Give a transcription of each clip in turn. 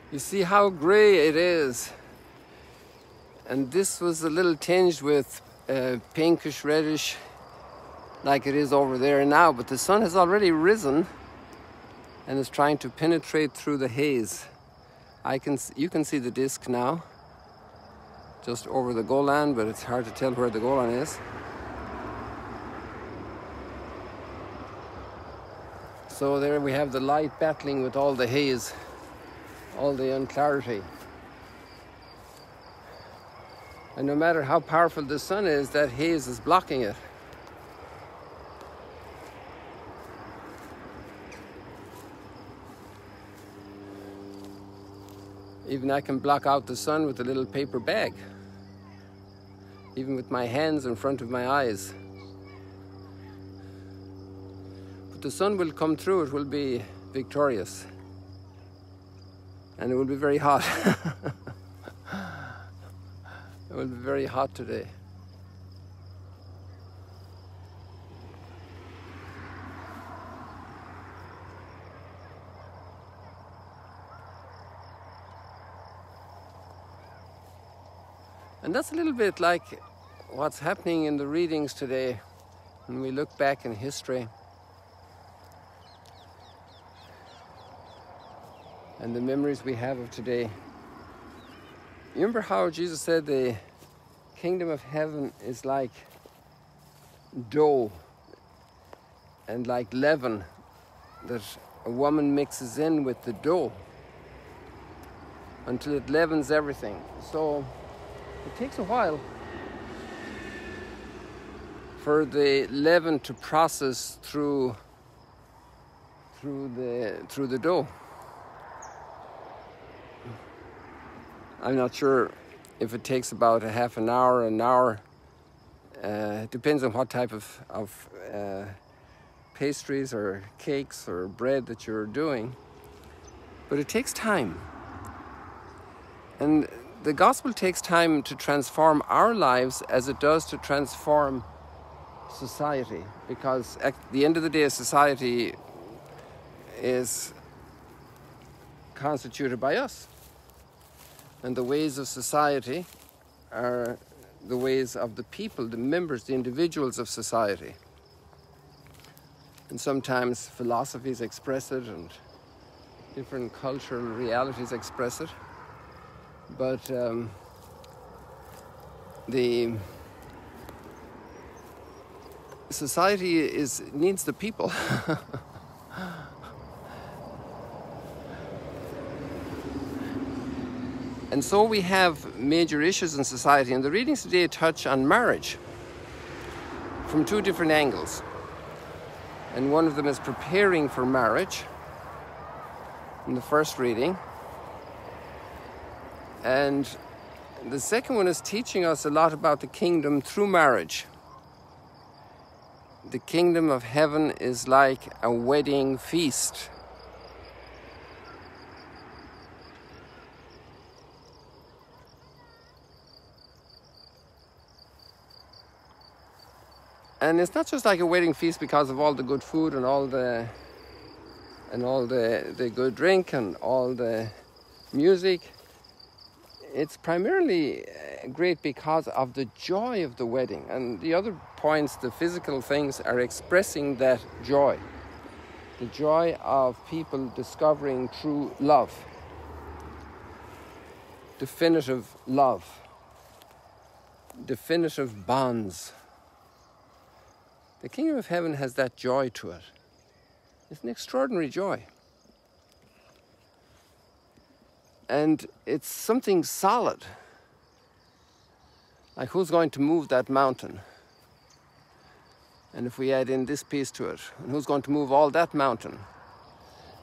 You see how grey it is. And this was a little tinged with pinkish, reddish, like it is over there now. But the sun has already risen and is trying to penetrate through the haze. You can see the disk now, just over the Golan, but it's hard to tell where the Golan is. So there we have the light battling with all the haze, all the unclarity. And no matter how powerful the sun is, that haze is blocking it. Even I can block out the sun with a little paper bag, even with my hands in front of my eyes. But the sun will come through, it will be victorious. And it will be very hot. It will be very hot today. And that's a little bit like what's happening in the readings today when we look back in history and the memories we have of today. You remember how Jesus said the kingdom of heaven is like dough and like leaven that a woman mixes in with the dough until it leavens everything. So it takes a while for the leaven to process through the dough. I'm not sure if it takes about a half an hour. It depends on what type of pastries or cakes or bread that you're doing. But it takes time. And the gospel takes time to transform our lives as it does to transform society. Because at the end of the day, society is constituted by us. And the ways of society are the ways of the people, the members, the individuals of society. And sometimes philosophies express it and different cultural realities express it. But the society needs the people. And so we have major issues in society, and the readings today touch on marriage from two different angles. And one of them is preparing for marriage in the first reading. And the second one is teaching us a lot about the kingdom through marriage. The kingdom of heaven is like a wedding feast. And it's not just like a wedding feast because of all the good food and all the good drink and all the music. It's primarily great because of the joy of the wedding. And the other points, the physical things, are expressing that joy. The joy of people discovering true love. Definitive love. Definitive bonds. The kingdom of heaven has that joy to it. It's an extraordinary joy. And it's something solid. Like, who's going to move that mountain? And if we add in this piece to it, and who's going to move all that mountain?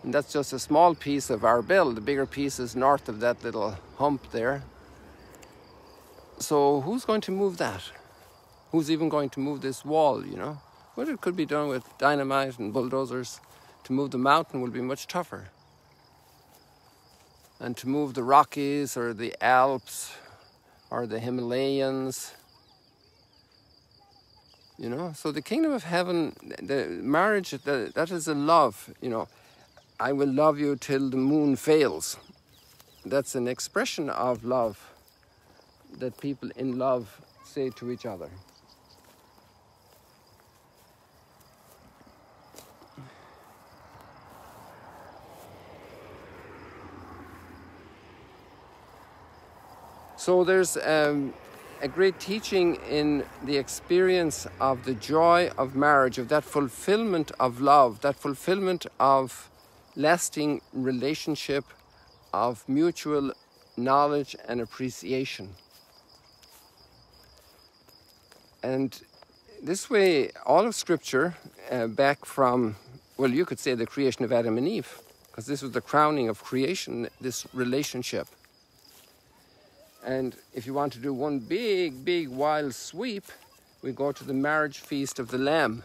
And that's just a small piece of our bill. The bigger piece is north of that little hump there. So who's going to move that? Who's even going to move this wall, you know? Well, it could be done with dynamite and bulldozers. To move the mountain will be much tougher. And to move the Rockies or the Alps or the Himalayas, you know? So the kingdom of heaven, the marriage, that is a love, you know. I will love you till the moon fails. that's an expression of love that people in love say to each other. So there's a great teaching in the experience of the joy of marriage, of that fulfillment of love, that fulfillment of lasting relationship, of mutual knowledge and appreciation. And this way, all of Scripture, back from, well, you could say the creation of Adam and Eve, because this was the crowning of creation, this relationship. And if you want to do one big wild sweep, we go to the marriage feast of the Lamb,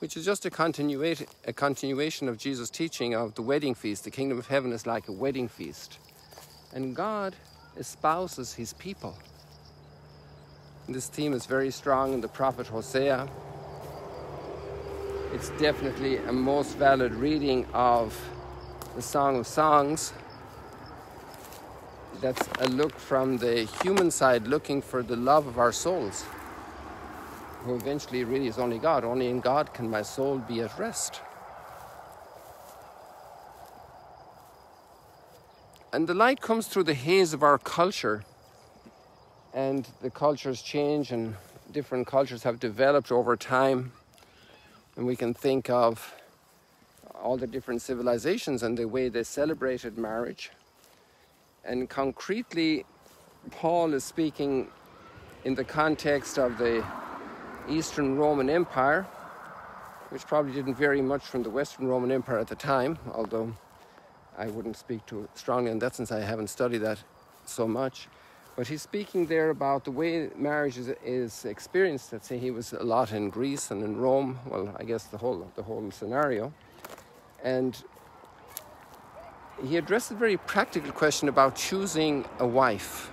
which is just a continuation of Jesus' teaching of the wedding feast. The kingdom of heaven is like a wedding feast. And God espouses his people. And this theme is very strong in the prophet Hosea. It's definitely a most valid reading of the Song of Songs. That's a look from the human side, looking for the love of our souls, who eventually really is only God. Only in God can my soul be at rest. And the light comes through the haze of our culture, and the cultures change, and different cultures have developed over time. And we can think of all the different civilizations and the way they celebrated marriage. And concretely, Paul is speaking in the context of the Eastern Roman Empire, which probably didn't vary much from the Western Roman Empire at the time, although I wouldn't speak too strongly on that since I haven't studied that so much. But he's speaking there about the way marriage is experienced. Let's say he was a lot in Greece and in Rome. Well, I guess the whole scenario. And he addressed a very practical question about choosing a wife.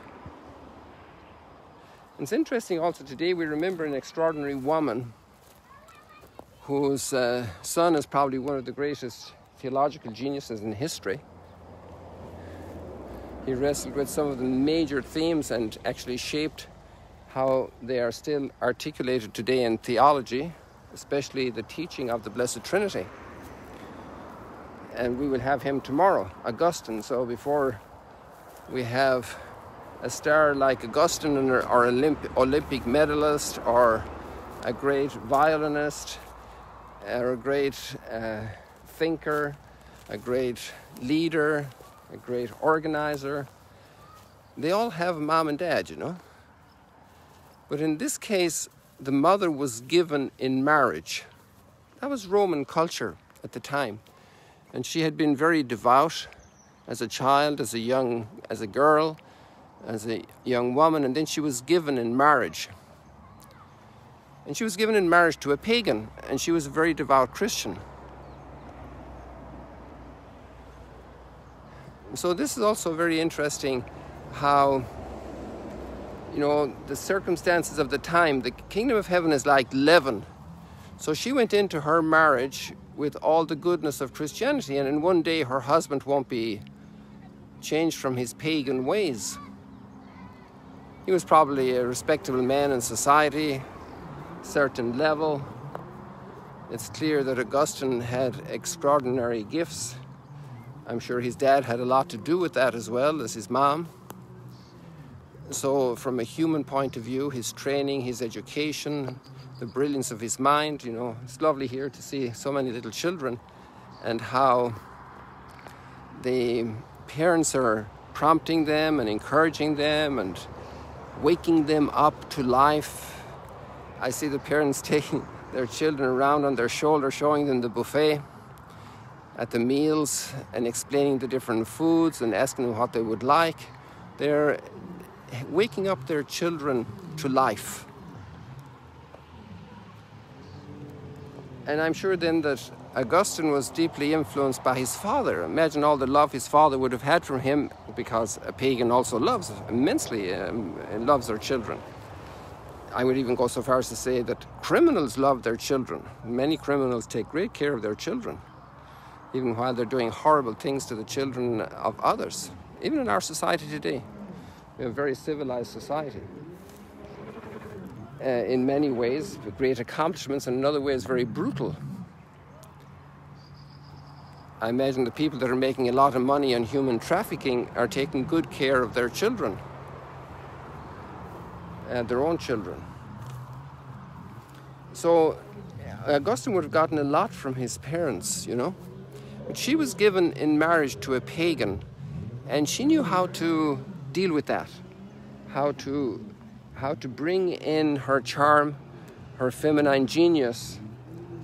And it's interesting also today we remember an extraordinary woman whose son is probably one of the greatest theological geniuses in history. He wrestled with some of the major themes and actually shaped how they are still articulated today in theology, especially the teaching of the Blessed Trinity. And we will have him tomorrow, Augustine. So before we have a star like Augustine or Olympic medalist or a great violinist or a great thinker, a great leader, a great organizer, they all have mom and dad, you know. But in this case, the mother was given in marriage. That was Roman culture at the time. And she had been very devout as a child, as a girl, as a young woman, and then she was given in marriage. And she was given in marriage to a pagan, and she was a very devout Christian. So this is also very interesting how, you know, the circumstances of the time, the kingdom of heaven is like leaven. So she went into her marriage with all the goodness of Christianity, and in one day her husband won't be changed from his pagan ways. He was probably a respectable man in society, certain level. It's clear that Augustine had extraordinary gifts. I'm sure his dad had a lot to do with that as well as his mom. So from a human point of view, his training, his education, the brilliance of his mind, you know, it's lovely here to see so many little children and how the parents are prompting them and encouraging them and waking them up to life. I see the parents taking their children around on their shoulder, showing them the buffet at the meals and explaining the different foods and asking them what they would like. They're waking up their children to life. And I'm sure then that Augustine was deeply influenced by his father. Imagine all the love his father would have had from him, because a pagan also loves immensely, and loves their children. I would even go so far as to say that criminals love their children. Many criminals take great care of their children, even while they're doing horrible things to the children of others. even in our society today. We have a very civilized society. In many ways, with great accomplishments, and in other ways, very brutal. I imagine the people that are making a lot of money on human trafficking are taking good care of their children, their own children. So Augustine would have gotten a lot from his parents, you know. But she was given in marriage to a pagan, and she knew how to deal with that, how to bring in her charm, her feminine genius,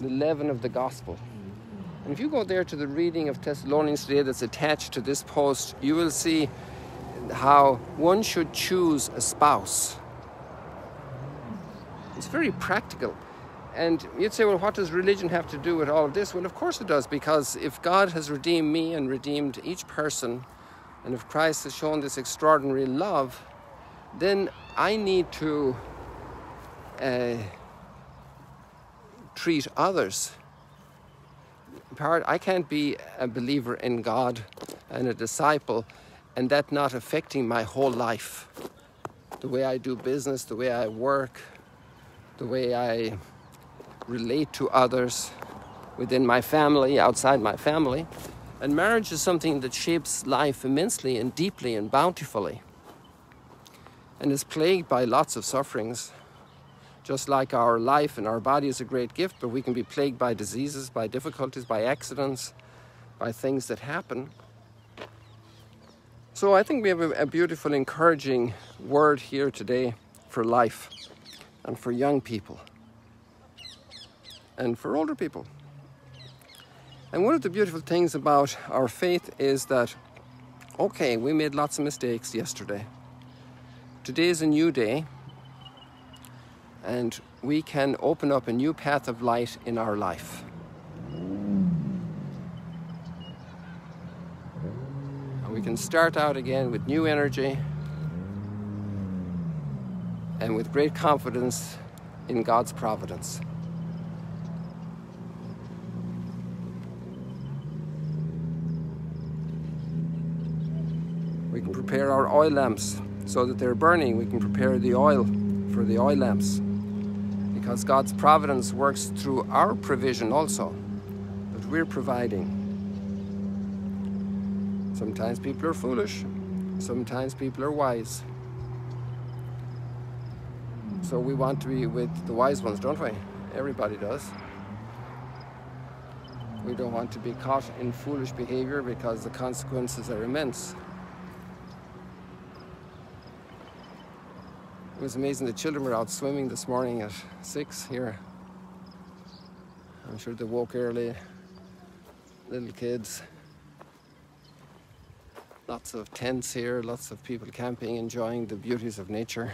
the leaven of the gospel. And if you go there to the reading of Thessalonians today that's attached to this post, you will see how one should choose a spouse. It's very practical. And you'd say, well, what does religion have to do with all of this? Well, of course it does, because if God has redeemed me and redeemed each person, and if Christ has shown this extraordinary love, then I need to treat others. I can't be a believer in God and a disciple and that not affecting my whole life. The way I do business, the way I work, the way I relate to others within my family, outside my family. And marriage is something that shapes life immensely and deeply and bountifully, and is plagued by lots of sufferings. Just like our life and our body is a great gift, but we can be plagued by diseases, by difficulties, by accidents, by things that happen. So I think we have a beautiful, encouraging word here today for life and for young people and for older people. And one of the beautiful things about our faith is that, okay, we made lots of mistakes yesterday. Today is a new day, and we can open up a new path of light in our life. And we can start out again with new energy and with great confidence in God's providence. We can prepare our oil lamps so that they're burning. We can prepare the oil for the oil lamps, because God's providence works through our provision also, that we're providing. Sometimes people are foolish, sometimes people are wise. So we want to be with the wise ones, don't we? Everybody does. We don't want to be caught in foolish behavior, because the consequences are immense. It was amazing, the children were out swimming this morning at 6 here. I'm sure they woke early, little kids. Lots of tents here, lots of people camping, enjoying the beauties of nature.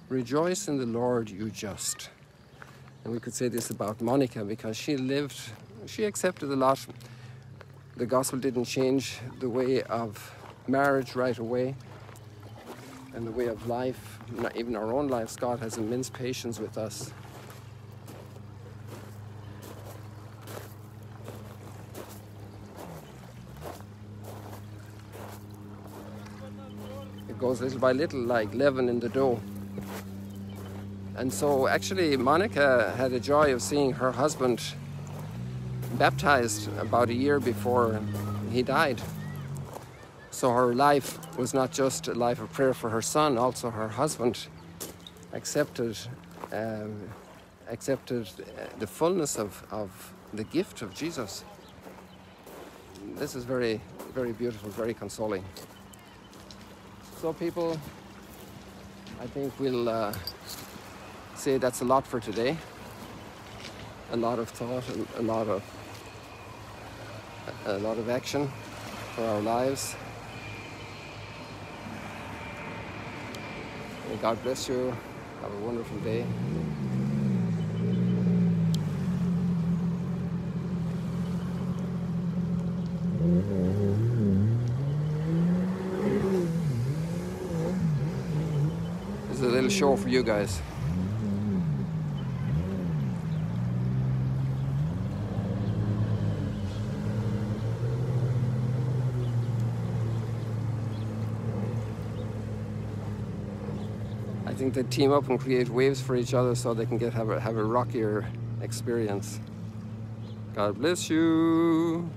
Rejoice in the Lord, you just. And we could say this about Monica, because she accepted a lot. The gospel didn't change the way of marriage right away, and the way of life, not even our own lives. God has immense patience with us. It goes little by little, like leaven in the dough. And so actually Monica had a joy of seeing her husband baptized about a year before he died. So her life was not just a life of prayer for her son, also her husband accepted the fullness of the gift of Jesus. This is very, very beautiful, very consoling. So people, I think we'll say that's a lot for today. A lot of thought, a lot of action for our lives. May God bless you. Have a wonderful day. There's a little show for you guys. I think they team up and create waves for each other so they can have a rockier experience. God bless you.